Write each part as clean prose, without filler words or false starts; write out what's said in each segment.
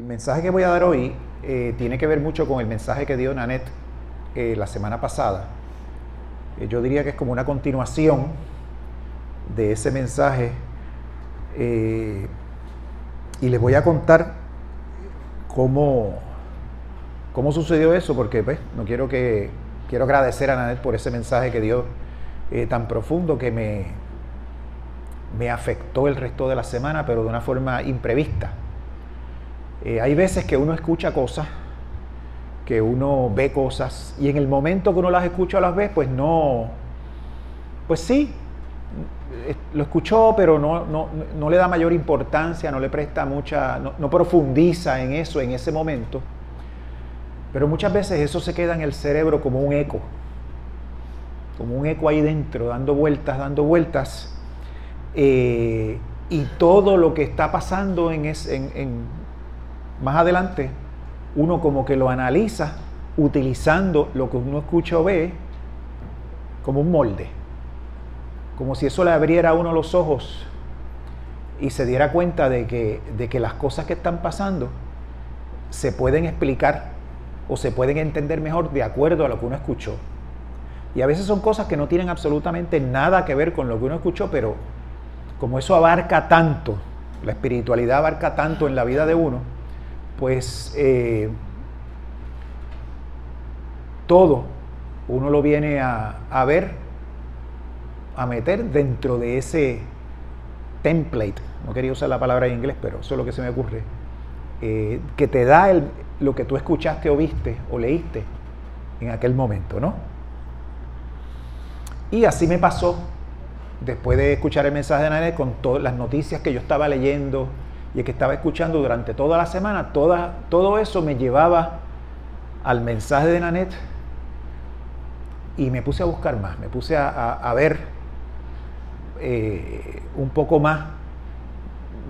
mensaje que voy a dar hoy tiene que ver mucho con el mensaje que dio Nanette la semana pasada. Yo diría que es como una continuación de ese mensaje y les voy a contar cómo sucedió eso, porque pues, quiero agradecer a Nanette por ese mensaje que dio tan profundo que me afectó el resto de la semana, pero de una forma imprevista. Hay veces que uno escucha cosas, que uno ve cosas, y en el momento que uno las escucha o las ve, pues no, pues sí, lo escuchó, pero no le da mayor importancia, no le presta mucha, no profundiza en eso en ese momento. Pero muchas veces eso se queda en el cerebro como un eco ahí dentro, dando vueltas, y todo lo que está pasando más adelante, uno como que lo analiza utilizando lo que uno escucha o ve como un molde, como si eso le abriera a uno los ojos y se diera cuenta de que las cosas que están pasando se pueden explicar o se pueden entender mejor de acuerdo a lo que uno escuchó. Y a veces son cosas que no tienen absolutamente nada que ver con lo que uno escuchó, pero como eso abarca tanto, la espiritualidad abarca tanto en la vida de uno, pues todo uno lo viene a ver, a meter dentro de ese template. No quería usar la palabra en inglés, pero eso es lo que se me ocurre, que te da lo que tú escuchaste o viste o leíste en aquel momento, ¿no? Y así me pasó después de escuchar el mensaje de Nanette, con todas las noticias que yo estaba leyendo y que estaba escuchando durante toda la semana. Todo eso me llevaba al mensaje de Nanette y me puse a buscar más, me puse a ver un poco más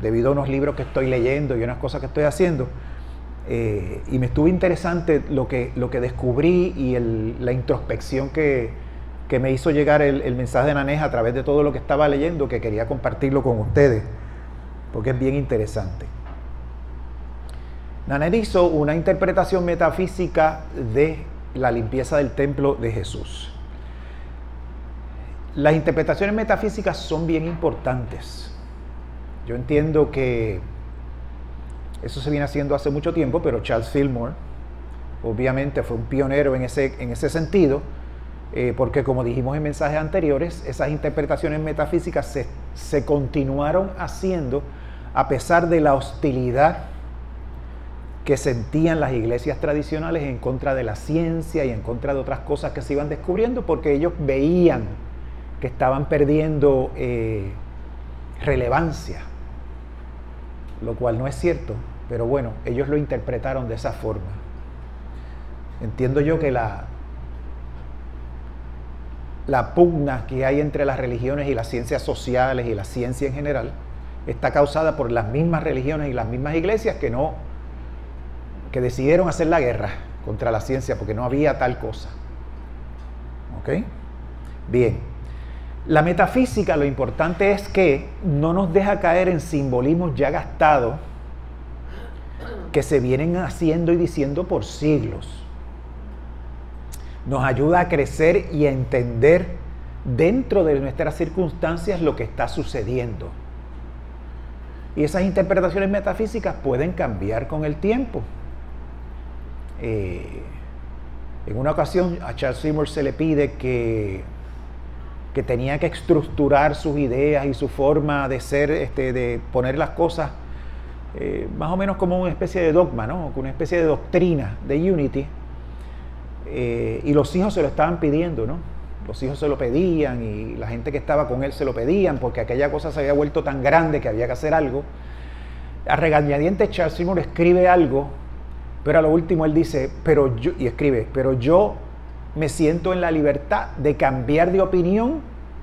debido a unos libros que estoy leyendo y unas cosas que estoy haciendo, y me estuvo interesante lo que descubrí y la introspección que me hizo llegar el mensaje de Nanette a través de todo lo que estaba leyendo, que quería compartirlo con ustedes porque es bien interesante. Nanette hizo una interpretación metafísica de la limpieza del templo de Jesús. Las interpretaciones metafísicas son bien importantes. Yo entiendo que eso se viene haciendo hace mucho tiempo, pero Charles Fillmore obviamente fue un pionero en ese sentido, porque como dijimos en mensajes anteriores, esas interpretaciones metafísicas se continuaron haciendo a pesar de la hostilidad que sentían las iglesias tradicionales en contra de la ciencia y en contra de otras cosas que se iban descubriendo, porque ellos veían que estaban perdiendo relevancia, lo cual no es cierto, pero bueno, ellos lo interpretaron de esa forma. Entiendo yo que la pugna que hay entre las religiones y las ciencias sociales y la ciencia en general está causada por las mismas religiones y las mismas iglesias que decidieron hacer la guerra contra la ciencia porque no había tal cosa. ¿Ok? Bien. La metafísica, lo importante es que no nos deja caer en simbolismos ya gastados que se vienen haciendo y diciendo por siglos. Nos ayuda a crecer y a entender dentro de nuestras circunstancias lo que está sucediendo. Y esas interpretaciones metafísicas pueden cambiar con el tiempo. En una ocasión a Charles Fillmore se le pide que tenía que estructurar sus ideas y su forma de ser, de poner las cosas más o menos como una especie de dogma, ¿no? Una especie de doctrina de Unity. Y los hijos se lo estaban pidiendo, ¿no? Los hijos se lo pedían y la gente que estaba con él se lo pedían porque aquella cosa se había vuelto tan grande que había que hacer algo. A regañadientes Charles Fillmore escribe algo, pero a lo último él dice, pero yo me siento en la libertad de cambiar de opinión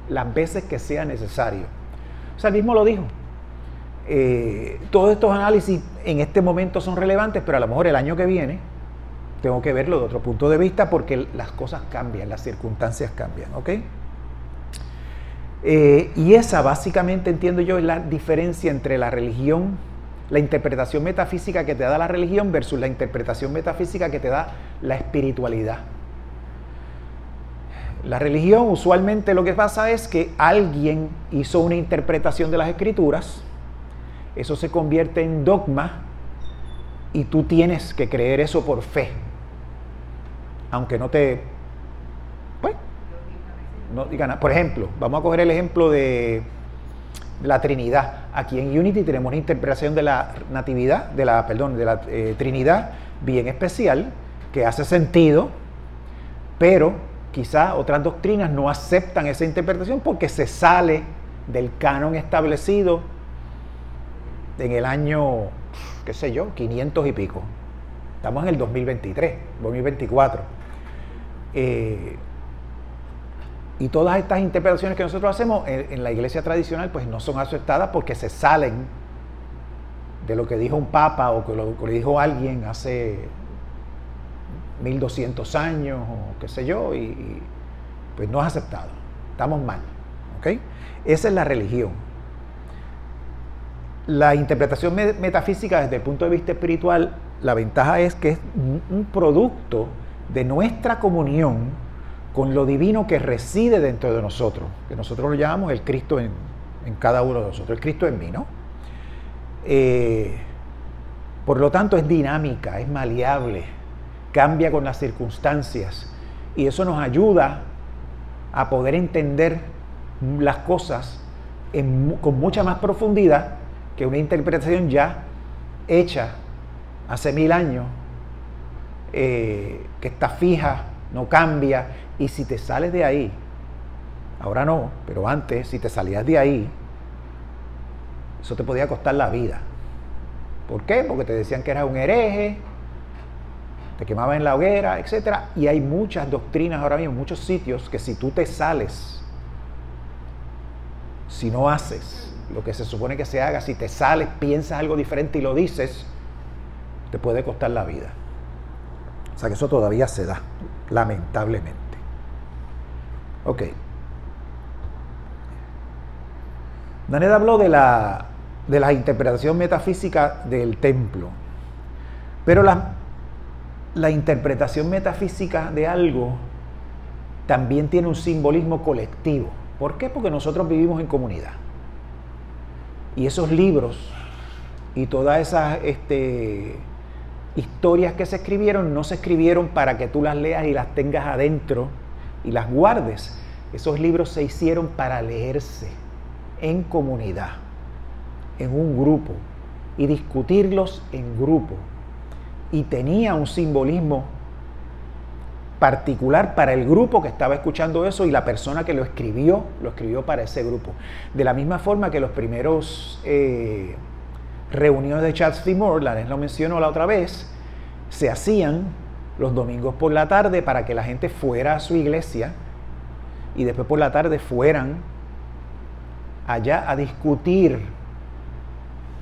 las veces que sea necesario. O sea, él mismo lo dijo. Todos estos análisis en este momento son relevantes, pero a lo mejor el año que viene tengo que verlo de otro punto de vista porque las cosas cambian, las circunstancias cambian, ¿ok? Y esa básicamente, entiendo yo, es la diferencia entre la religión la interpretación metafísica que te da la religión versus la interpretación metafísica que te da la espiritualidad. La religión usualmente lo que pasa es que alguien hizo una interpretación de las escrituras, eso se convierte en dogma y tú tienes que creer eso por fe, aunque no te... Pues, no diga nada. Por ejemplo, vamos a coger el ejemplo de la Trinidad. Aquí en Unity tenemos una interpretación de la natividad, de la Trinidad bien especial, que hace sentido, pero quizás otras doctrinas no aceptan esa interpretación porque se sale del canon establecido en el año, qué sé yo, 500 y pico. Estamos en el 2023, 2024. Y todas estas interpretaciones que nosotros hacemos en la iglesia tradicional pues no son aceptadas porque se salen de lo que dijo un papa o que lo que dijo alguien hace 1200 años o qué sé yo, y pues no es aceptado. Estamos mal, ¿ok? Esa es la religión. La interpretación metafísica desde el punto de vista espiritual, la ventaja es que es un producto de nuestra comunión con lo divino que reside dentro de nosotros, que nosotros lo llamamos el Cristo en cada uno de nosotros, el Cristo en mí, ¿no? Por lo tanto es dinámica, es maleable, cambia con las circunstancias y eso nos ayuda a poder entender las cosas con mucha más profundidad que una interpretación ya hecha hace 1000 años, que está fija, no cambia, y si te sales de ahí, ahora no, pero antes, si te salías de ahí, eso te podía costar la vida. ¿Por qué? Porque te decían que eras un hereje, te quemaban en la hoguera, etc. Y hay muchas doctrinas ahora mismo, muchos sitios que si tú te sales, si no haces lo que se supone que se haga, si te sales, piensas algo diferente y lo dices, te puede costar la vida. O sea que eso todavía se da, lamentablemente. Ok. Daniel habló de la interpretación metafísica del templo, pero la interpretación metafísica de algo también tiene un simbolismo colectivo. ¿Por qué? Porque nosotros vivimos en comunidad. Y esos libros y todas esas historias que se escribieron no se escribieron para que tú las leas y las tengas adentro y las guardes. Esos libros se hicieron para leerse en comunidad, en un grupo, y discutirlos en grupo. Y tenía un simbolismo particular para el grupo que estaba escuchando eso y la persona que lo escribió para ese grupo. De la misma forma que los primeros reuniones de Charles Fillmore, Lares lo mencionó la otra vez, se hacían los domingos por la tarde para que la gente fuera a su iglesia y después por la tarde fueran allá a discutir,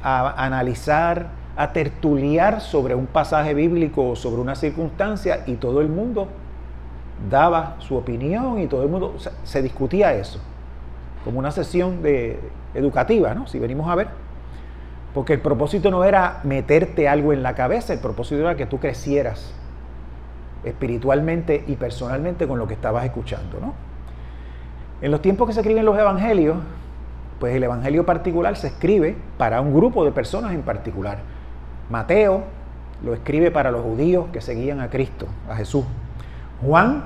a analizar, a tertuliar sobre un pasaje bíblico o sobre una circunstancia, y todo el mundo daba su opinión y todo el mundo, o sea, se discutía eso como una sesión educativa, ¿no? Si venimos a ver, porque el propósito no era meterte algo en la cabeza, el propósito era que tú crecieras espiritualmente y personalmente con lo que estabas escuchando, ¿no? En los tiempos que se escriben los evangelios, pues el evangelio particular se escribe para un grupo de personas en particular. Mateo lo escribe para los judíos que seguían a Cristo, a Jesús. Juan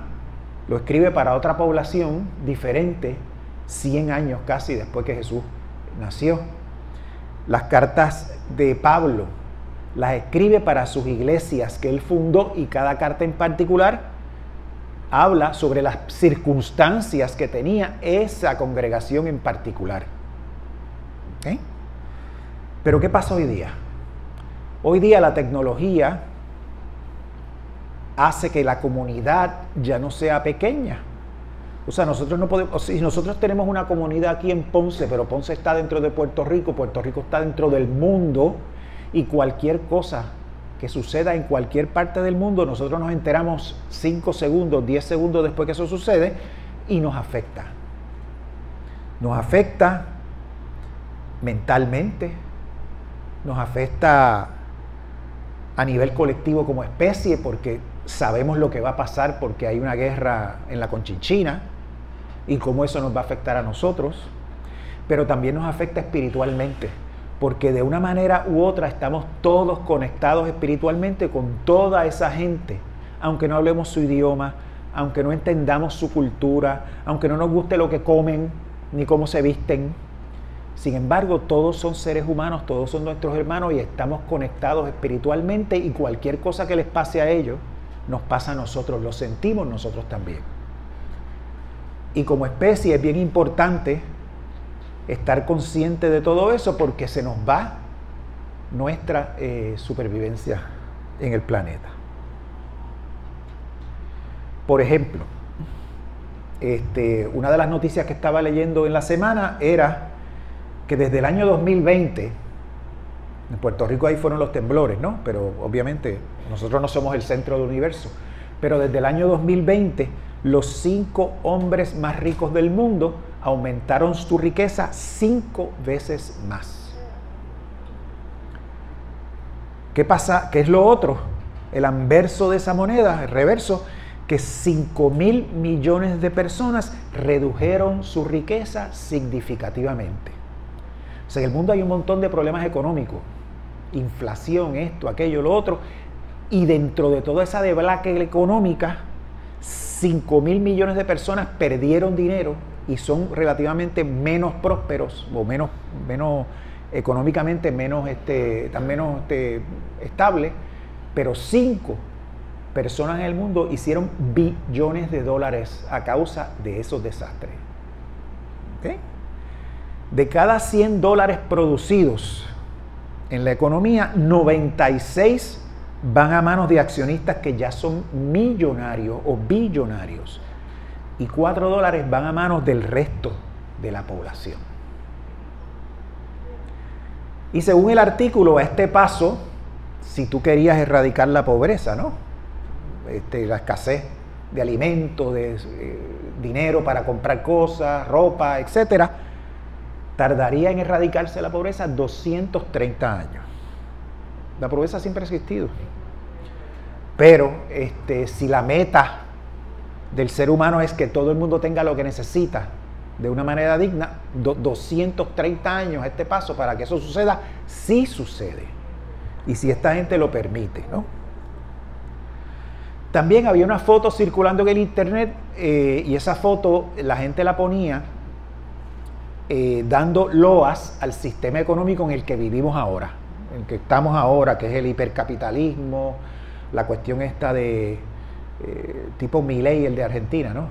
lo escribe para otra población diferente, 100 años casi después que Jesús nació. Las cartas de Pablo las escribe para sus iglesias que él fundó, y cada carta en particular habla sobre las circunstancias que tenía esa congregación en particular. ¿Okay? Pero ¿qué pasa hoy día? Hoy día la tecnología hace que la comunidad ya no sea pequeña. O sea, nosotros no podemos, si nosotros tenemos una comunidad aquí en Ponce, pero Ponce está dentro de Puerto Rico está dentro del mundo, y cualquier cosa que suceda en cualquier parte del mundo, nosotros nos enteramos 5 segundos, 10 segundos después que eso sucede, y nos afecta. Nos afecta mentalmente, nos afecta a nivel colectivo como especie, porque sabemos lo que va a pasar porque hay una guerra en la Conchinchina y cómo eso nos va a afectar a nosotros, pero también nos afecta espiritualmente, porque de una manera u otra estamos todos conectados espiritualmente con toda esa gente, aunque no hablemos su idioma, aunque no entendamos su cultura, aunque no nos guste lo que comen ni cómo se visten. Sin embargo, todos son seres humanos, todos son nuestros hermanos y estamos conectados espiritualmente, y cualquier cosa que les pase a ellos nos pasa a nosotros, lo sentimos nosotros también. Y como especie es bien importante estar consciente de todo eso, porque se nos va nuestra supervivencia en el planeta. Por ejemplo, una de las noticias que estaba leyendo en la semana era que desde el año 2020, en Puerto Rico ahí fueron los temblores, ¿no? Pero obviamente nosotros no somos el centro del universo, pero desde el año 2020 los 5 hombres más ricos del mundo aumentaron su riqueza 5 veces más. ¿Qué pasa? ¿Qué es lo otro? El anverso de esa moneda, el reverso, que 5.000 millones de personas redujeron su riqueza significativamente. O sea, en el mundo hay un montón de problemas económicos, inflación, esto, aquello, lo otro, y dentro de toda esa debacle económica, 5.000 millones de personas perdieron dinero y son relativamente menos prósperos o menos económicamente menos estables, pero 5 personas en el mundo hicieron billones de dólares a causa de esos desastres. ¿Okay? De cada 100 dólares producidos en la economía, 96 van a manos de accionistas que ya son millonarios o billonarios, y 4 dólares van a manos del resto de la población. Y según el artículo, a este paso, si tú querías erradicar la pobreza, ¿no? La escasez de alimentos, de dinero para comprar cosas, ropa, etcétera, tardaría en erradicarse la pobreza 230 años. La pobreza siempre ha existido. Pero si la meta del ser humano es que todo el mundo tenga lo que necesita de una manera digna, 230 años a este paso para que eso suceda, sí sucede. Y si esta gente lo permite, ¿no? También había una foto circulando en el internet, y esa foto la gente la ponía dando loas al sistema económico en el que vivimos ahora, en el que estamos ahora, que es el hipercapitalismo, la cuestión esta de tipo Milei, el de Argentina, ¿no?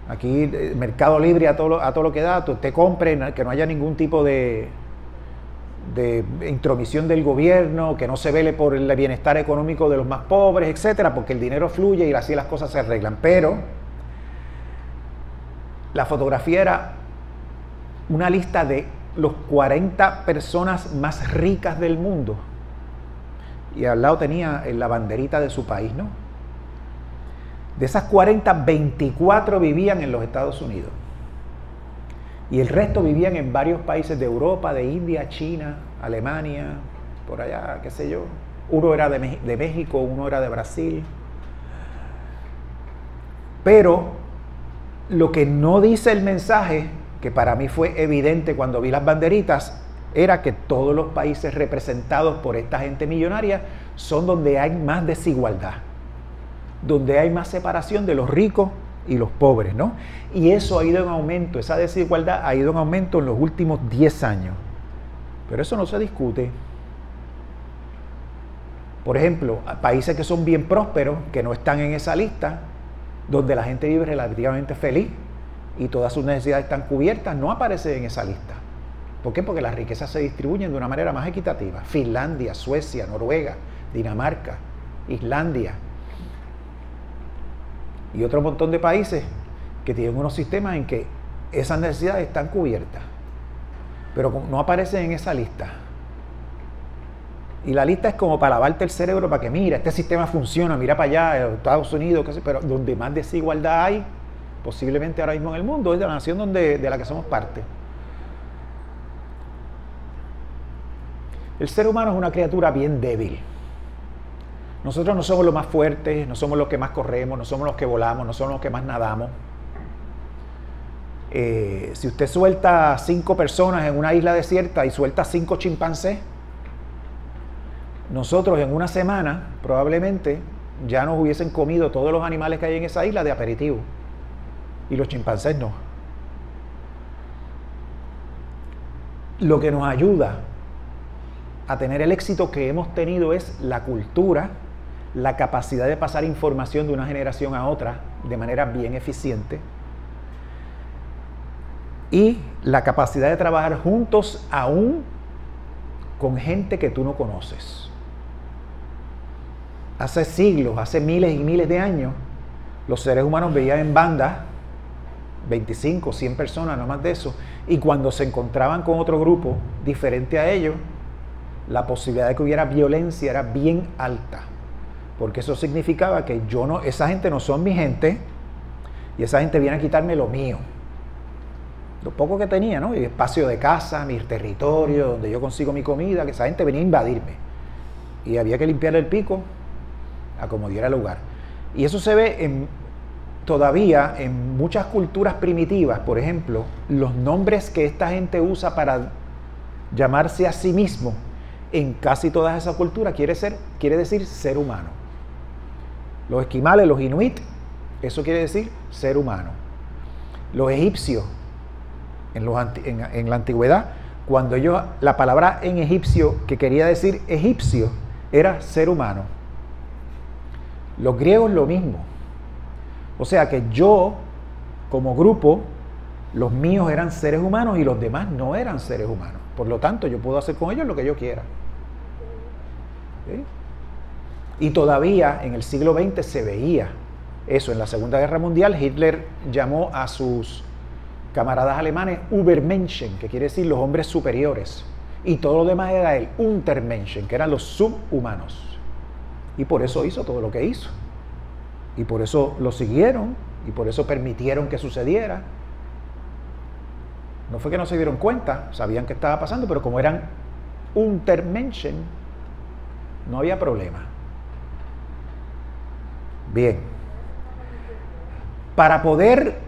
Aquí mercado libre a todo lo que da, usted compre, que no haya ningún tipo de intromisión del gobierno, que no se vele por el bienestar económico de los más pobres, etcétera, porque el dinero fluye y así las cosas se arreglan. Pero la fotografía era una lista de los 40 personas más ricas del mundo, y al lado tenía la banderita de su país, ¿no? De esas 40, 24 vivían en los Estados Unidos. Y el resto vivían en varios países de Europa, de India, China, Alemania, por allá, qué sé yo. Uno era de México, uno era de Brasil. Pero lo que no dice el mensaje, que para mí fue evidente cuando vi las banderitas, era que todos los países representados por esta gente millonaria son donde hay más desigualdad, donde hay más separación de los ricos y los pobres, ¿no? Y eso ha ido en aumento, esa desigualdad ha ido en aumento en los últimos 10 años. Pero eso no se discute. Por ejemplo, países que son bien prósperos, que no están en esa lista, donde la gente vive relativamente feliz y todas sus necesidades están cubiertas, no aparecen en esa lista. ¿Por qué? Porque las riquezas se distribuyen de una manera más equitativa. Finlandia, Suecia, Noruega, Dinamarca, Islandia y otro montón de países que tienen unos sistemas en que esas necesidades están cubiertas, pero no aparecen en esa lista. Y la lista es como para lavarte el cerebro, para que mira, este sistema funciona, mira para allá, Estados Unidos, qué sé, pero donde más desigualdad hay, posiblemente ahora mismo en el mundo, es de la nación de la que somos parte. El ser humano es una criatura bien débil. Nosotros no somos los más fuertes, no somos los que más corremos, no somos los que volamos, no somos los que más nadamos. Si usted suelta 5 personas en una isla desierta y suelta 5 chimpancés, nosotros en una semana probablemente ya nos hubiesen comido todos los animales que hay en esa isla de aperitivo. Y los chimpancés no. Lo que nos ayuda a tener el éxito que hemos tenido es la cultura, la capacidad de pasar información de una generación a otra de manera bien eficiente y la capacidad de trabajar juntos aún con gente que tú no conoces. Hace siglos, hace miles y miles de años, los seres humanos veían en bandas 25, 100 personas, no más de eso, y cuando se encontraban con otro grupo diferente a ellos, la posibilidad de que hubiera violencia era bien alta, porque eso significaba que esa gente no son mi gente, y esa gente viene a quitarme lo mío, lo poco que tenía, ¿no? Mi espacio de casa, mi territorio, donde yo consigo mi comida, que esa gente venía a invadirme, y había que limpiar el pico a como diera lugar. Y eso se ve todavía en muchas culturas primitivas. Por ejemplo, los nombres que esta gente usa para llamarse a sí mismo en casi todas esas culturas quiere decir ser humano. Los esquimales, los inuit, eso quiere decir ser humano. Los egipcios, en la antigüedad, cuando la palabra en egipcio que quería decir egipcio era ser humano. Los griegos lo mismo. O sea que yo, como grupo, los míos eran seres humanos y los demás no eran seres humanos. Por lo tanto, yo puedo hacer con ellos lo que yo quiera. ¿Sí? Y todavía en el siglo XX se veía eso. En la Segunda Guerra Mundial, Hitler llamó a sus camaradas alemanes Übermenschen, que quiere decir los hombres superiores. Y todo lo demás era el Untermenschen, que eran los subhumanos. Y por eso hizo todo lo que hizo. Y por eso lo siguieron, y por eso permitieron que sucediera. No fue que no se dieron cuenta, sabían que estaba pasando, pero como eran Untermenschen, no había problema. Bien. Para poder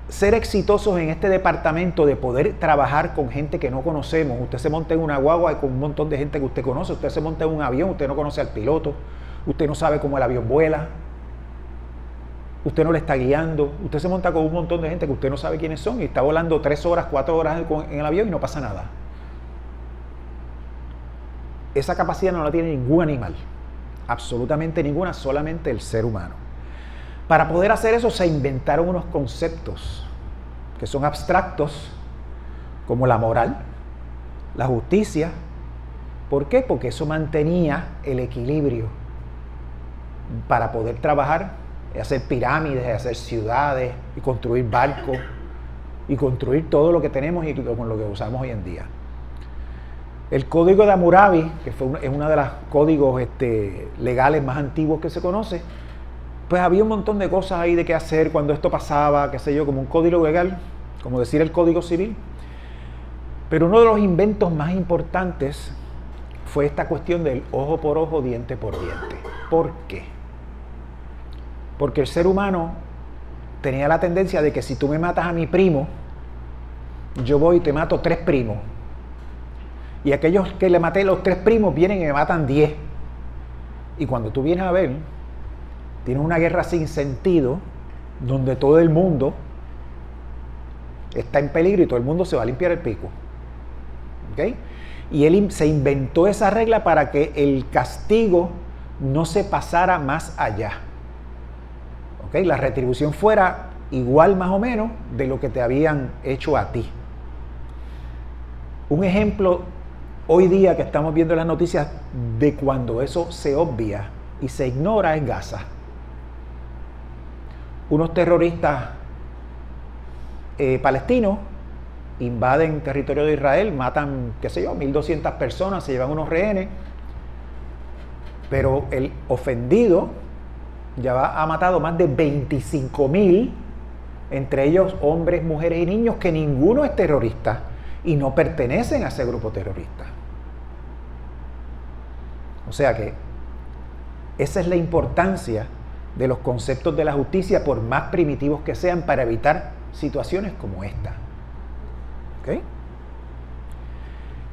ser exitosos en este departamento de poder trabajar con gente que no conocemos, usted se monta en una guagua con un montón de gente que usted conoce, usted se monta en un avión, usted no conoce al piloto, usted no sabe cómo el avión vuela, usted no le está guiando, usted se monta con un montón de gente que usted no sabe quiénes son y está volando 3 horas, 4 horas en el avión y no pasa nada. Esa capacidad no la tiene ningún animal, absolutamente ninguna, solamente el ser humano. Para poder hacer eso se inventaron unos conceptos que son abstractos, como la moral, la justicia. ¿Por qué? Porque eso mantenía el equilibrio para poder trabajar, hacer pirámides, hacer ciudades y construir barcos y construir todo lo que tenemos y con lo que usamos hoy en día. El código de Hammurabi, que es uno de los códigos legales más antiguos que se conoce, pues había un montón de cosas ahí de qué hacer cuando esto pasaba, qué sé yo, como un código legal, como decir el Código Civil. Pero uno de los inventos más importantes fue esta cuestión del ojo por ojo, diente por diente. ¿Por qué? Porque el ser humano tenía la tendencia de que si tú me matas a mi primo, yo voy y te mato 3 primos. Y aquellos que le maté los 3 primos vienen y me matan 10. Y cuando tú vienes a ver, tienes una guerra sin sentido, donde todo el mundo está en peligro y todo el mundo se va a limpiar el pico. ¿Okay? Y él se inventó esa regla para que el castigo no se pasara más allá. ¿Okay? La retribución fuera igual más o menos de lo que te habían hecho a ti. Un ejemplo hoy día que estamos viendo en las noticias de cuando eso se obvia y se ignora es Gaza. Unos terroristas palestinos invaden territorio de Israel, matan, qué sé yo, 1.200 personas, se llevan unos rehenes, pero el ofendido ya ha matado más de 25.000, entre ellos hombres, mujeres y niños, que ninguno es terrorista y no pertenecen a ese grupo terrorista. O sea que esa es la importancia de los conceptos de la justicia, por más primitivos que sean, para evitar situaciones como esta. ¿Ok?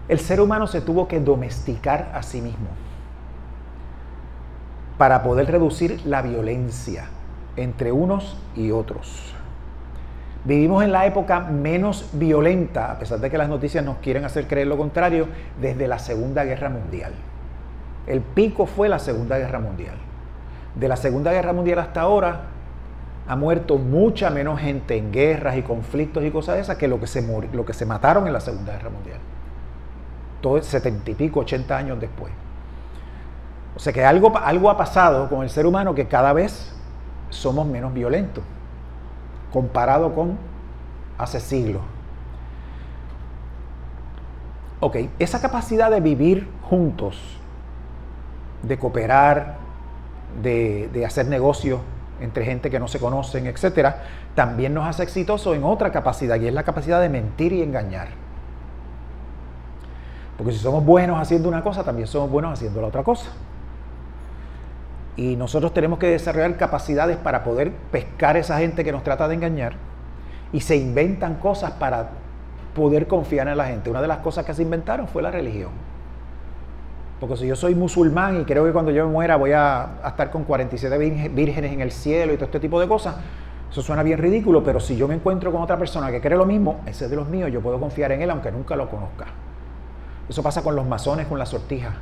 El ser humano se tuvo que domesticar a sí mismo para poder reducir la violencia entre unos y otros. Vivimos en la época menos violenta, a pesar de que las noticias nos quieren hacer creer lo contrario, desde la Segunda Guerra Mundial. El pico fue la Segunda Guerra Mundial. De la Segunda Guerra Mundial hasta ahora ha muerto mucha menos gente en guerras y conflictos y cosas de esas que lo que se mataron en la Segunda Guerra Mundial. Todo 70 y pico, 80 años después. O sea que algo ha pasado con el ser humano, que cada vez somos menos violentos comparado con hace siglos. Ok, esa capacidad de vivir juntos, de cooperar, de hacer negocios entre gente que no se conocen, etcétera, también nos hace exitosos en otra capacidad, y es la capacidad de mentir y engañar. Porque si somos buenos haciendo una cosa, también somos buenos haciendo la otra cosa. Y nosotros tenemos que desarrollar capacidades para poder pescar a esa gente que nos trata de engañar, y se inventan cosas para poder confiar en la gente. Una de las cosas que se inventaron fue la religión. Porque si yo soy musulmán y creo que cuando yo me muera voy a estar con 47 vírgenes en el cielo y todo este tipo de cosas, eso suena bien ridículo, pero si yo me encuentro con otra persona que cree lo mismo, ese es de los míos, yo puedo confiar en él aunque nunca lo conozca. Eso pasa con los masones, con las sortijas,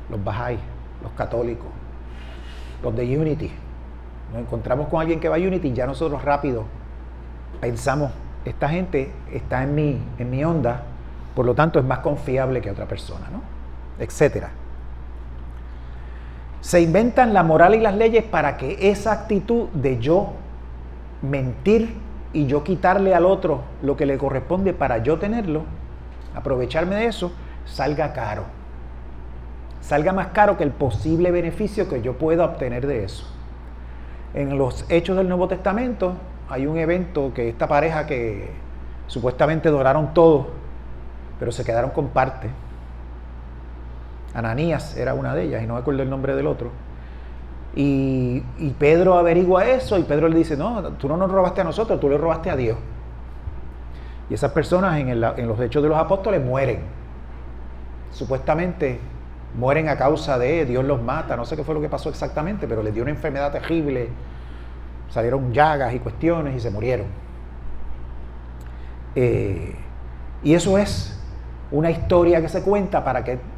los bahá'í, los católicos, los de Unity. Nos encontramos con alguien que va a Unity y ya nosotros rápido pensamos, esta gente está en mi onda, por lo tanto es más confiable que otra persona, ¿no? Etcétera. Se inventan la moral y las leyes para que esa actitud de yo mentir y yo quitarle al otro lo que le corresponde para yo tenerlo, aprovecharme de eso, salga caro. Salga más caro que el posible beneficio que yo pueda obtener de eso. En los Hechos del Nuevo Testamento hay un evento que esta pareja que supuestamente donaron todo, pero se quedaron con parte. Ananías era una de ellas y no me acuerdo el nombre del otro. Y Pedro averigua eso y Pedro le dice, no, tú no nos robaste a nosotros, tú le robaste a Dios. Y esas personas en los Hechos de los Apóstoles mueren. Supuestamente mueren a causa de Dios los mata, no sé qué fue lo que pasó exactamente, pero les dio una enfermedad terrible, salieron llagas y cuestiones y se murieron. Y eso es una historia que se cuenta para que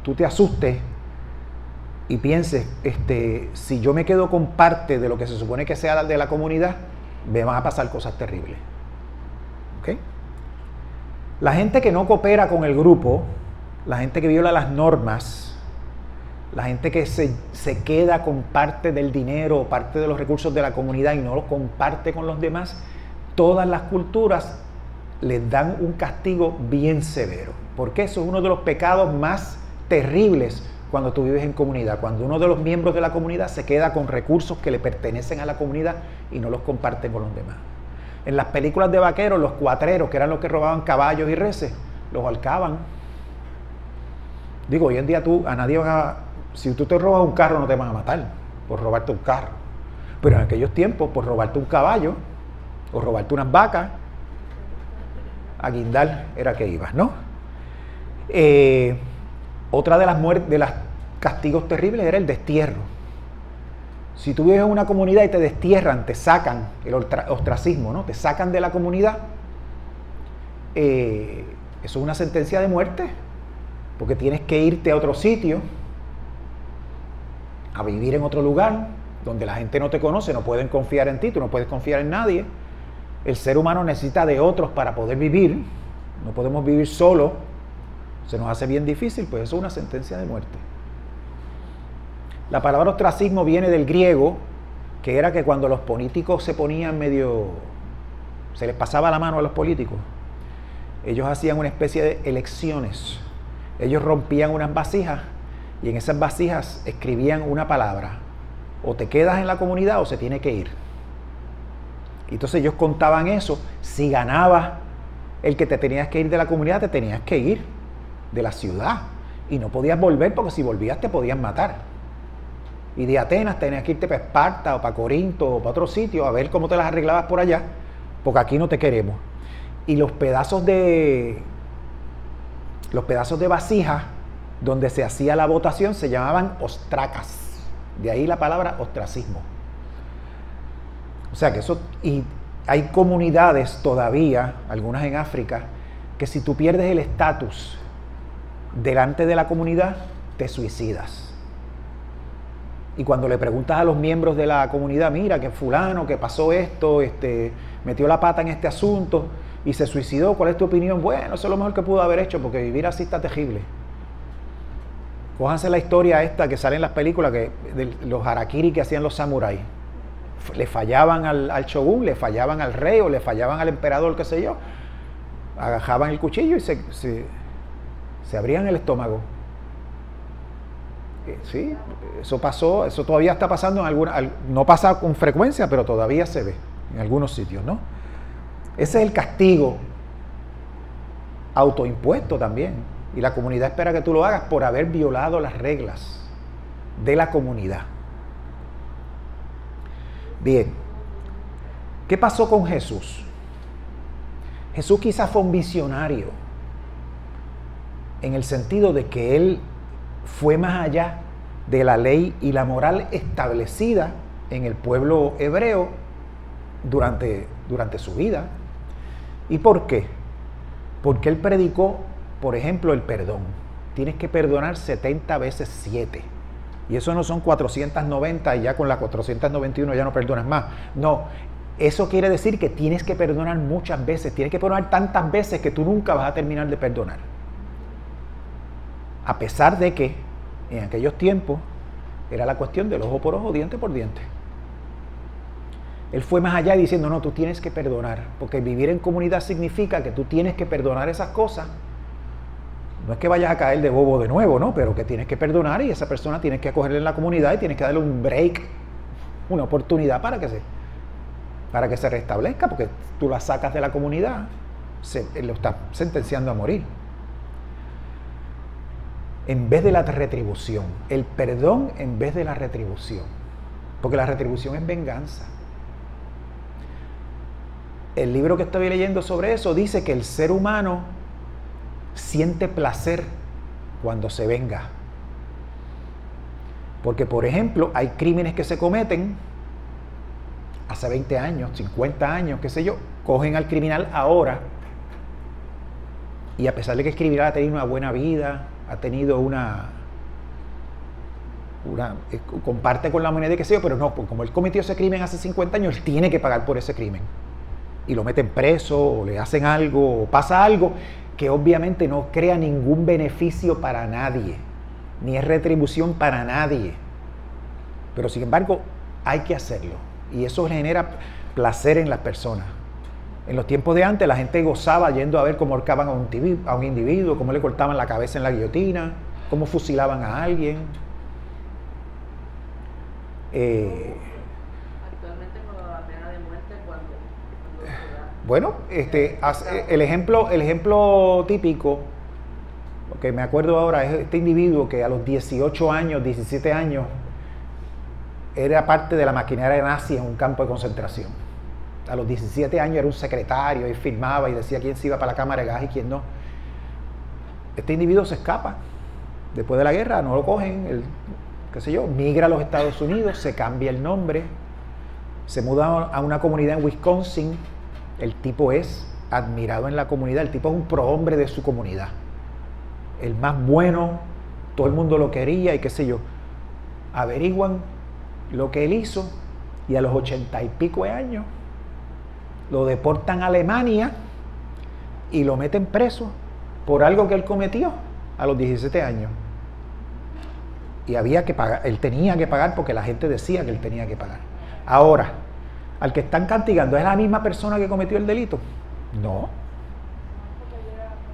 tú te asustes y pienses, si yo me quedo con parte de lo que se supone que sea de la comunidad, me van a pasar cosas terribles. ¿Ok? La gente que no coopera con el grupo, la gente que viola las normas, la gente que se queda con parte del dinero o parte de los recursos de la comunidad y no los comparte con los demás, todas las culturas les dan un castigo bien severo. Porque eso es uno de los pecados más terribles cuando tú vives en comunidad. Cuando uno de los miembros de la comunidad se queda con recursos que le pertenecen a la comunidad y no los comparten con los demás. En las películas de vaqueros, los cuatreros, que eran los que robaban caballos y reses, los ahorcaban. Digo, hoy en día si tú te robas un carro no te van a matar por robarte un carro. Pero en aquellos tiempos, por robarte un caballo o robarte unas vacas, a guindar era que ibas, ¿no? Otra de las castigos terribles era el destierro. Si tú vives en una comunidad y te destierran, te sacan, el ostracismo, ¿no? Te sacan de la comunidad, eso es una sentencia de muerte, porque tienes que irte a otro sitio, a vivir en otro lugar, donde la gente no te conoce, no pueden confiar en ti, tú no puedes confiar en nadie. El ser humano necesita de otros para poder vivir, no podemos vivir solos, se nos hace bien difícil, pues eso es una sentencia de muerte. La palabra ostracismo viene del griego, que era que cuando los políticos se ponían se les pasaba la mano a los políticos, ellos hacían una especie de elecciones. Ellos rompían unas vasijas y en esas vasijas escribían una palabra. O te quedas en la comunidad o se tiene que ir. Y entonces ellos contaban eso. Si ganabas el que te tenías que ir de la comunidad, te tenías que ir de la ciudad. y no podías volver porque si volvías te podían matar. Y de Atenas tenías que irte para Esparta o para Corinto o para otro sitio a ver cómo te las arreglabas por allá, porque aquí no te queremos. Y los pedazos de vasija donde se hacía la votación se llamaban ostracas. De ahí la palabra ostracismo. O sea que eso, y hay comunidades todavía, algunas en África, que si tú pierdes el estatus delante de la comunidad, te suicidas. Y cuando le preguntas a los miembros de la comunidad, mira, que fulano, que pasó esto, metió la pata en este asunto y se suicidó, ¿cuál es tu opinión? Bueno, eso es lo mejor que pudo haber hecho, porque vivir así está terrible. Cójanse la historia esta que sale en las películas, de los harakiri que hacían los samuráis. Le fallaban al shogun, le fallaban al rey o le fallaban al emperador, qué sé yo. Agajaban el cuchillo y se abrían el estómago. Sí, eso pasó, eso todavía está pasando no pasa con frecuencia, pero todavía se ve en algunos sitios, ¿no? Ese es el castigo autoimpuesto también. Y la comunidad espera que tú lo hagas por haber violado las reglas de la comunidad. Bien, ¿qué pasó con Jesús? Jesús quizás fue un visionario en el sentido de que él fue más allá de la ley y la moral establecida en el pueblo hebreo durante su vida. ¿Y por qué? Porque él predicó, por ejemplo, el perdón. Tienes que perdonar 70 veces 7. Y eso no son 490 y ya con la 491 ya no perdonas más. No, eso quiere decir que tienes que perdonar muchas veces. Tienes que perdonar tantas veces que tú nunca vas a terminar de perdonar. A pesar de que en aquellos tiempos era la cuestión del ojo por ojo, diente por diente. Él fue más allá diciendo, no, tú tienes que perdonar, porque vivir en comunidad significa que tú tienes que perdonar esas cosas. No es que vayas a caer de bobo de nuevo, ¿no? Pero que tienes que perdonar y esa persona tienes que acogerle en la comunidad y tienes que darle un break, una oportunidad para que se restablezca, porque tú la sacas de la comunidad, lo estás sentenciando a morir. En vez de la retribución, el perdón en vez de la retribución, porque la retribución es venganza. El libro que estoy leyendo sobre eso dice que el ser humano siente placer cuando se venga. Porque, por ejemplo, hay crímenes que se cometen hace 20 años, 50 años, qué sé yo, cogen al criminal ahora y a pesar de que el criminal ha tenido una buena vida, ha tenido comparte con la humanidad, qué sé yo, pero no, pues como él cometió ese crimen hace 50 años, él tiene que pagar por ese crimen. Y lo meten preso, o le hacen algo, o pasa algo que obviamente no crea ningún beneficio para nadie, ni es retribución para nadie. Pero sin embargo, hay que hacerlo. Y eso genera placer en las personas. En los tiempos de antes, la gente gozaba yendo a ver cómo ahorcaban a un individuo, cómo le cortaban la cabeza en la guillotina, cómo fusilaban a alguien. Bueno, el ejemplo típico, que me acuerdo ahora, es este individuo que a los 18 años, 17 años, era parte de la maquinaria nazi en un campo de concentración. A los 17 años era un secretario y firmaba y decía quién se iba para la cámara de gas y quién no. Este individuo se escapa. Después de la guerra no lo cogen, qué sé yo, migra a los Estados Unidos, se cambia el nombre, se muda a una comunidad en Wisconsin. El tipo es admirado en la comunidad, el tipo es un prohombre de su comunidad. El más bueno, todo el mundo lo quería y qué sé yo. Averiguan lo que él hizo y a los 80 y pico de años lo deportan a Alemania y lo meten preso por algo que él cometió a los 17 años. Y había que pagar, él tenía que pagar porque la gente decía que él tenía que pagar. Ahora, al que están castigando, ¿es la misma persona que cometió el delito? No.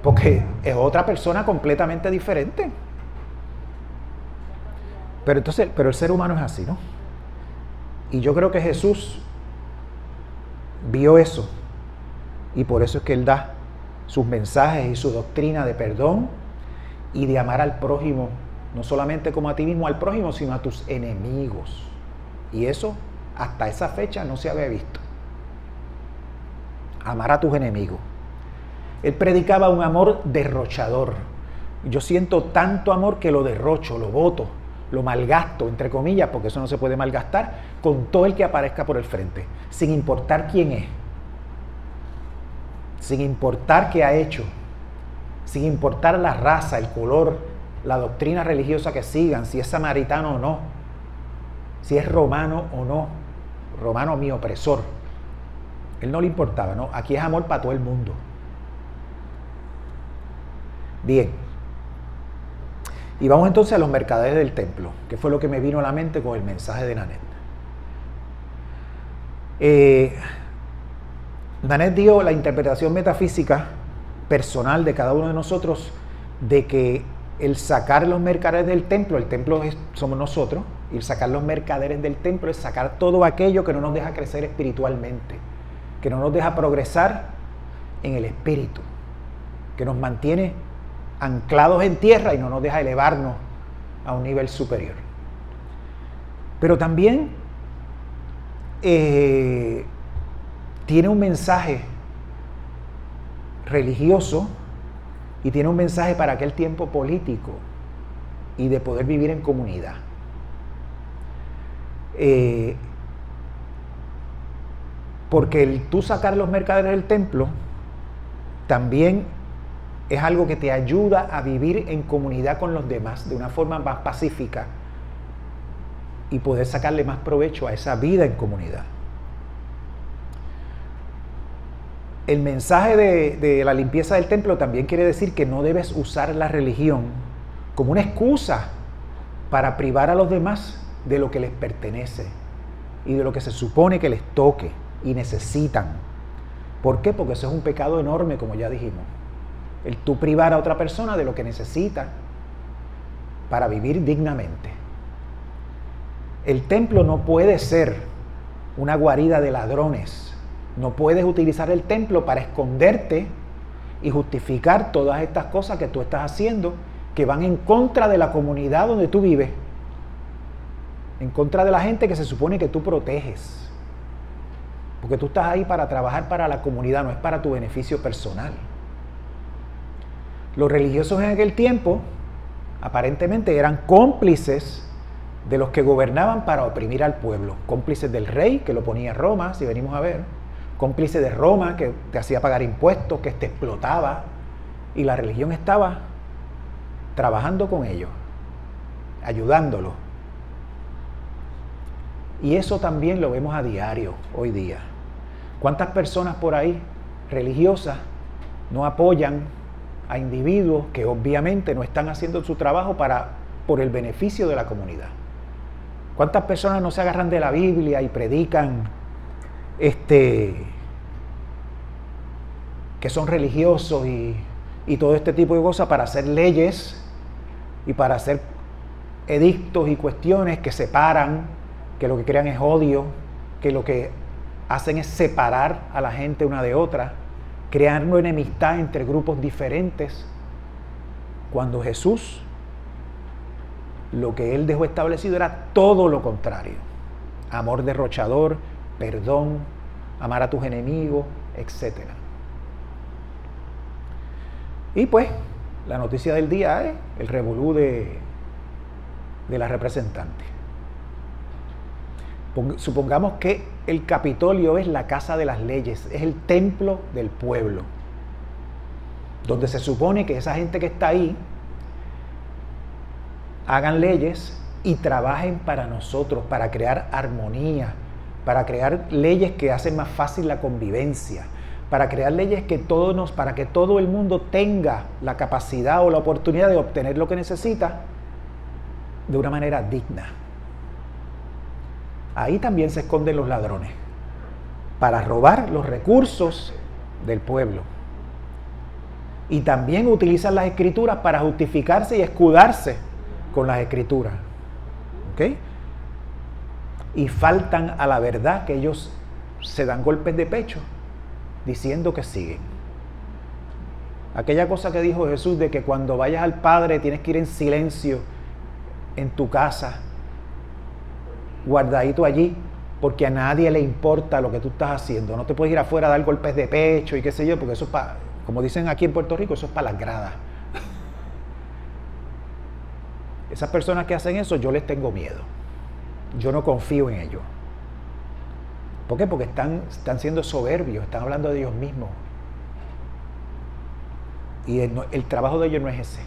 Porque es otra persona completamente diferente. Pero el ser humano es así, ¿no? Y yo creo que Jesús vio eso. Y por eso es que Él da sus mensajes y su doctrina de perdón y de amar al prójimo, no solamente como a ti mismo, al prójimo, sino a tus enemigos. Y eso hasta esa fecha no se había visto. Amar a tus enemigos. Él predicaba un amor derrochador. Yo siento tanto amor que lo derrocho, lo boto, lo malgasto, entre comillas, porque eso no se puede malgastar, con todo el que aparezca por el frente, sin importar quién es, sin importar qué ha hecho, sin importar la raza, el color, la doctrina religiosa que sigan, si es samaritano o no, si es romano o no, romano mi opresor. Él no le importaba, ¿no? Aquí es amor para todo el mundo. Bien. Y vamos entonces a los mercaderes del templo, que fue lo que me vino a la mente con el mensaje de Nanette. Nanette dio la interpretación metafísica personal de cada uno de nosotros de que el sacar los mercaderes del templo, el templo somos nosotros, y el sacar los mercaderes del templo es sacar todo aquello que no nos deja crecer espiritualmente, que no nos deja progresar en el espíritu, que nos mantiene anclados en tierra y no nos deja elevarnos a un nivel superior. Pero también tiene un mensaje religioso y tiene un mensaje para aquel tiempo político y de poder vivir en comunidad. Porque el tú sacar los mercaderes del templo también es algo que te ayuda a vivir en comunidad con los demás de una forma más pacífica y poder sacarle más provecho a esa vida en comunidad. El mensaje de la limpieza del templo también quiere decir que no debes usar la religión como una excusa para privar a los demás de lo que les pertenece y de lo que se supone que les toque y necesitan. ¿Por qué? Porque eso es un pecado enorme, como ya dijimos. El tú privar a otra persona de lo que necesita para vivir dignamente. El templo no puede ser una guarida de ladrones. No puedes utilizar el templo para esconderte y justificar todas estas cosas que tú estás haciendo que van en contra de la comunidad donde tú vives, en contra de la gente que se supone que tú proteges. Porque tú estás ahí para trabajar para la comunidad, no es para tu beneficio personal. Los religiosos en aquel tiempo aparentemente eran cómplices de los que gobernaban para oprimir al pueblo, cómplices del rey que lo ponía Roma, si venimos a ver, cómplice de Roma que te hacía pagar impuestos, que te explotaba, y la religión estaba trabajando con ellos, ayudándolos. Y eso también lo vemos a diario hoy día. ¿Cuántas personas por ahí religiosas no apoyan a individuos que obviamente no están haciendo su trabajo por el beneficio de la comunidad? ¿Cuántas personas no se agarran de la Biblia y predican que son religiosos y todo este tipo de cosas para hacer leyes y para hacer edictos y cuestiones que separan, que lo que crean es odio, que lo que hacen es separar a la gente una de otra, creando enemistad entre grupos diferentes, cuando Jesús lo que Él dejó establecido era todo lo contrario: amor derrochador, perdón, amar a tus enemigos, etc. Y pues, la noticia del día es el revolú de la representante. Supongamos que el Capitolio es la casa de las leyes, es el templo del pueblo, donde se supone que esa gente que está ahí hagan leyes y trabajen para nosotros, para crear armonía, para crear leyes que hacen más fácil la convivencia, para crear leyes para que todo el mundo tenga la capacidad o la oportunidad de obtener lo que necesita de una manera digna. Ahí también se esconden los ladrones, para robar los recursos del pueblo. Y también utilizan las escrituras para justificarse y escudarse con las escrituras. ¿Ok? Y faltan a la verdad, que ellos se dan golpes de pecho diciendo que siguen. Aquella cosa que dijo Jesús de que cuando vayas al Padre tienes que ir en silencio en tu casa, guardadito allí, porque a nadie le importa lo que tú estás haciendo. No te puedes ir afuera a dar golpes de pecho y qué sé yo, porque eso es para, como dicen aquí en Puerto Rico, eso es para las gradas. Esas personas que hacen eso, yo les tengo miedo. Yo no confío en ellos. ¿Por qué? Porque están siendo soberbios, están hablando de ellos mismos. Y el trabajo de ellos no es ese.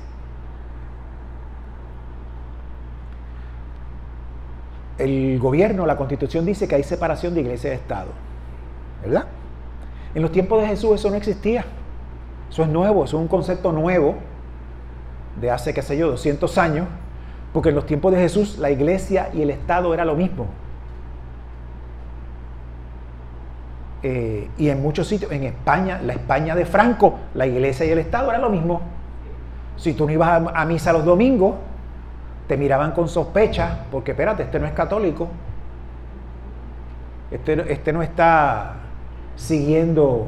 El gobierno, la Constitución dice que hay separación de iglesia y de Estado, ¿verdad? En los tiempos de Jesús eso no existía. Eso es nuevo, eso es un concepto nuevo de hace, qué sé yo, 200 años, porque en los tiempos de Jesús la iglesia y el Estado era lo mismo. Y en muchos sitios, en España, la España de Franco, la iglesia y el Estado era lo mismo. Si tú no ibas a misa los domingos, te miraban con sospecha, porque espérate, este no es católico, este no está siguiendo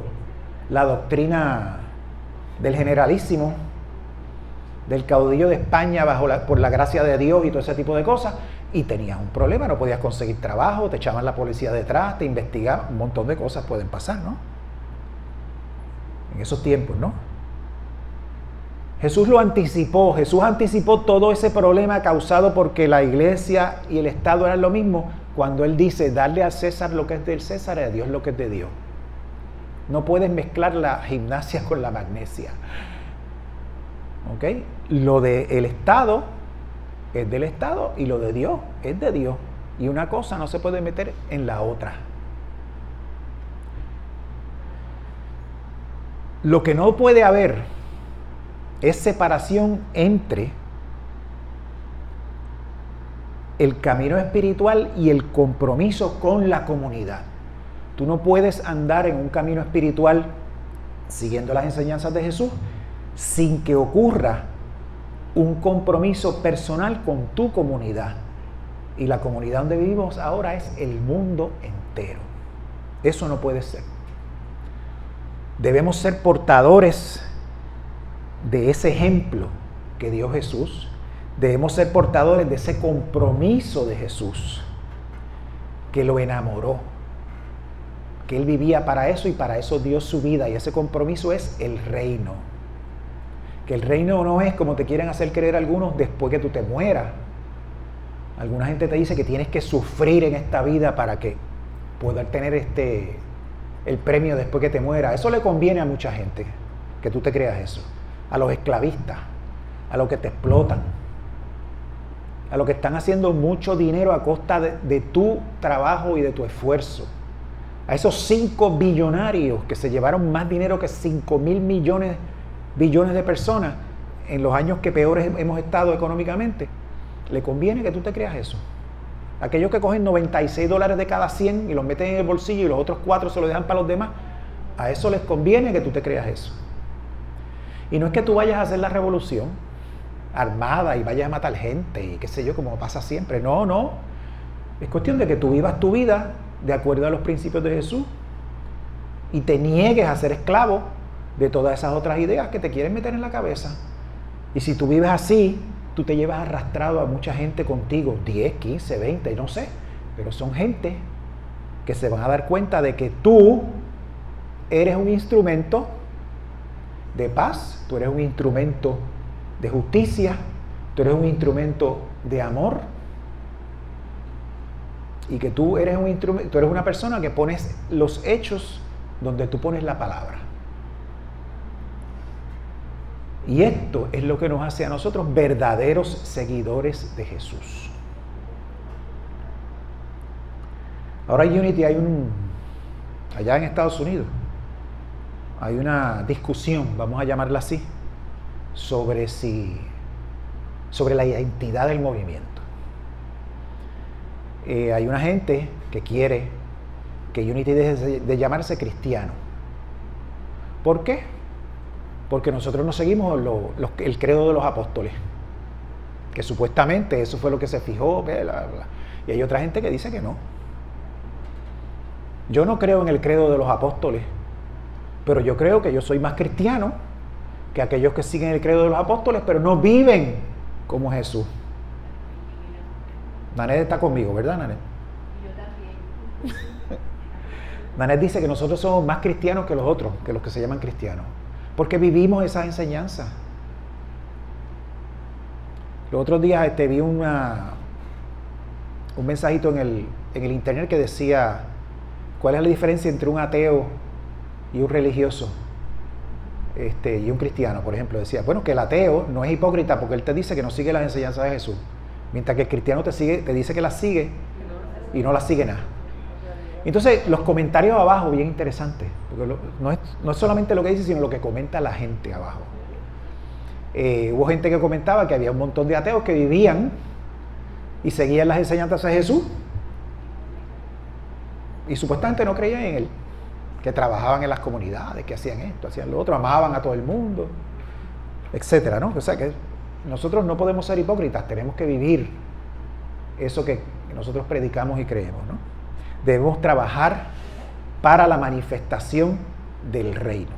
la doctrina del generalísimo, del caudillo de España por la gracia de Dios y todo ese tipo de cosas, y tenías un problema, no podías conseguir trabajo, te echaban la policía detrás, te investigaban, un montón de cosas pueden pasar, ¿no? En esos tiempos, ¿no? Jesús lo anticipó, Jesús anticipó todo ese problema causado porque la iglesia y el Estado eran lo mismo, cuando Él dice, darle al César lo que es del César y a Dios lo que es de Dios. No puedes mezclar la gimnasia con la magnesia. ¿Ok? Lo del Estado es del Estado y lo de Dios es de Dios. Y una cosa no se puede meter en la otra. Lo que no puede haber es separación entre el camino espiritual y el compromiso con la comunidad. Tú no puedes andar en un camino espiritual siguiendo las enseñanzas de Jesús sin que ocurra un compromiso personal con tu comunidad. Y la comunidad donde vivimos ahora es el mundo entero. Eso no puede ser. Debemos ser portadores de ese ejemplo que dio Jesús. Debemos ser portadores de ese compromiso de Jesús que lo enamoró, que Él vivía para eso y para eso dio su vida, y ese compromiso es el reino. Que el reino no es como te quieren hacer creer algunos después que tú te mueras. Alguna gente te dice que tienes que sufrir en esta vida para que puedas tener el premio después que te mueras. Eso le conviene a mucha gente, que tú te creas eso. A los esclavistas, a los que te explotan, a los que están haciendo mucho dinero a costa de tu trabajo y de tu esfuerzo. A esos 5 billonarios que se llevaron más dinero que 5.000 billones de personas en los años que peores hemos estado económicamente, le conviene que tú te creas eso. Aquellos que cogen $96 de cada 100 y los meten en el bolsillo y los otros 4 se los dejan para los demás, a eso les conviene que tú te creas eso. Y no es que tú vayas a hacer la revolución armada y vayas a matar gente y qué sé yo, como pasa siempre. No, no. Es cuestión de que tú vivas tu vida de acuerdo a los principios de Jesús y te niegues a ser esclavo de todas esas otras ideas que te quieren meter en la cabeza. Y si tú vives así, tú te llevas arrastrado a mucha gente contigo, 10, 15, 20, no sé, pero son gente que se van a dar cuenta de que tú eres un instrumento de paz, tú eres un instrumento de justicia, tú eres un instrumento de amor, y que tú eres un instrumento, tú eres una persona que pones los hechos donde tú pones la palabra. Y esto es lo que nos hace a nosotros verdaderos seguidores de Jesús. Ahora Unity allá en Estados Unidos, hay una discusión, vamos a llamarla así, sobre la identidad del movimiento. Hay una gente que quiere que Unity deje de llamarse cristiano. ¿Por qué? Porque nosotros no seguimos el credo de los apóstoles, que supuestamente eso fue lo que se fijó, bla, bla. Y hay otra gente que dice que no. Yo no creo en el credo de los apóstoles, pero yo creo que yo soy más cristiano que aquellos que siguen el credo de los apóstoles, pero no viven como Jesús. Nanet está conmigo, ¿verdad, Nanet? Yo también. Nanet dice que nosotros somos más cristianos que los otros, que los que se llaman cristianos, porque vivimos esas enseñanzas. Los otros días vi un mensajito en el internet que decía, ¿cuál es la diferencia entre un ateo y un religioso? Y un cristiano, por ejemplo, decía, bueno, que el ateo no es hipócrita porque él te dice que no sigue las enseñanzas de Jesús, mientras que el cristiano te dice que las sigue y no las sigue nada. Entonces, los comentarios abajo, bien interesantes, porque no es solamente lo que dice, sino lo que comenta la gente abajo. Hubo gente que comentaba que había un montón de ateos que vivían y seguían las enseñanzas de Jesús y supuestamente no creían en él, que trabajaban en las comunidades, que hacían esto, hacían lo otro, amaban a todo el mundo, etcétera, ¿no? O sea que nosotros no podemos ser hipócritas, tenemos que vivir eso que nosotros predicamos y creemos, ¿no? Debemos trabajar para la manifestación del reino.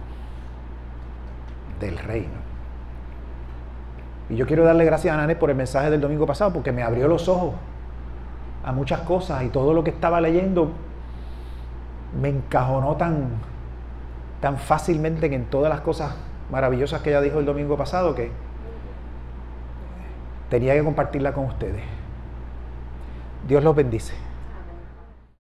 Del reino. Y yo quiero darle gracias a Nanet por el mensaje del domingo pasado, porque me abrió los ojos a muchas cosas y todo lo que estaba leyendo me encajonó tan fácilmente en todas las cosas maravillosas que ella dijo el domingo pasado que tenía que compartirla con ustedes. Dios los bendice.